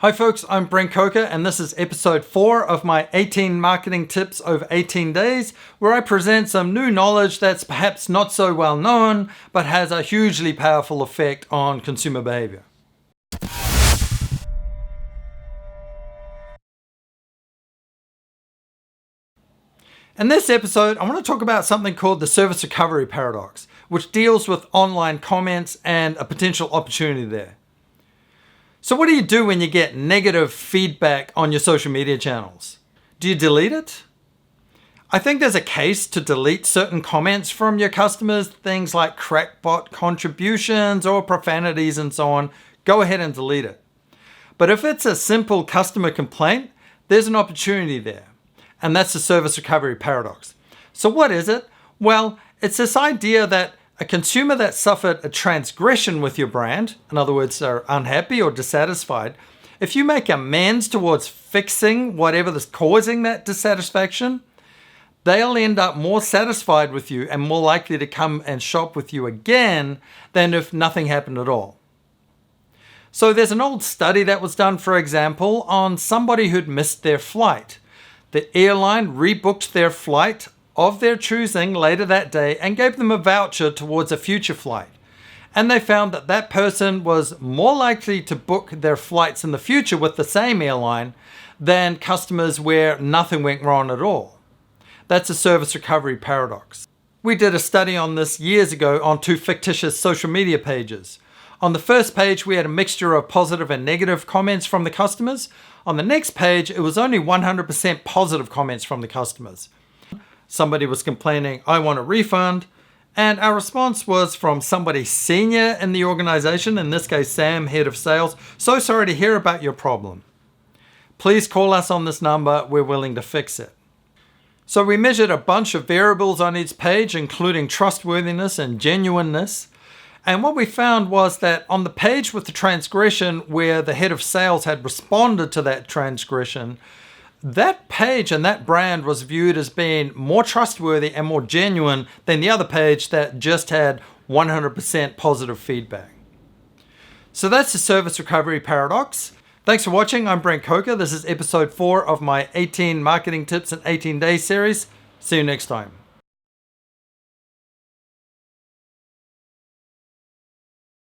Hi folks, I'm Brent Coker and this is episode 4 of my 18 marketing tips over 18 days, where I present some new knowledge that's perhaps not so well known, but has a hugely powerful effect on consumer behavior. In this episode, I want to talk about something called the service recovery paradox, which deals with online comments and a potential opportunity there. So what do you do when you get negative feedback on your social media channels? Do you delete it? I think there's a case to delete certain comments from your customers, things like crackpot contributions or profanities and so on. Go ahead and delete it. But if it's a simple customer complaint, there's an opportunity there. And that's the service recovery paradox. So what is it? Well, it's this idea that a consumer that suffered a transgression with your brand, in other words, are unhappy or dissatisfied, if you make amends towards fixing whatever is causing that dissatisfaction, they'll end up more satisfied with you and more likely to come and shop with you again than if nothing happened at all. So there's an old study that was done, for example, on somebody who'd missed their flight. The airline rebooked their flight of their choosing later that day and gave them a voucher towards a future flight. And they found that that person was more likely to book their flights in the future with the same airline than customers where nothing went wrong at all. That's a service recovery paradox. We did a study on this years ago on 2 fictitious social media pages. On the first page, we had a mixture of positive and negative comments from the customers. On the next page, it was only 100% positive comments from the customers. Somebody was complaining, "I want a refund." And our response was from somebody senior in the organization, in this case, Sam, head of sales. "So sorry to hear about your problem. Please call us on this number. We're willing to fix it." So we measured a bunch of variables on each page, including trustworthiness and genuineness. And what we found was that on the page with the transgression, where the head of sales had responded to that transgression, that page and that brand was viewed as being more trustworthy and more genuine than the other page that just had 100% positive feedback. So that's the service recovery paradox. Thanks for watching. I'm Brent Coker. This is episode 4 of my 18 marketing tips in 18 days series. See you next time.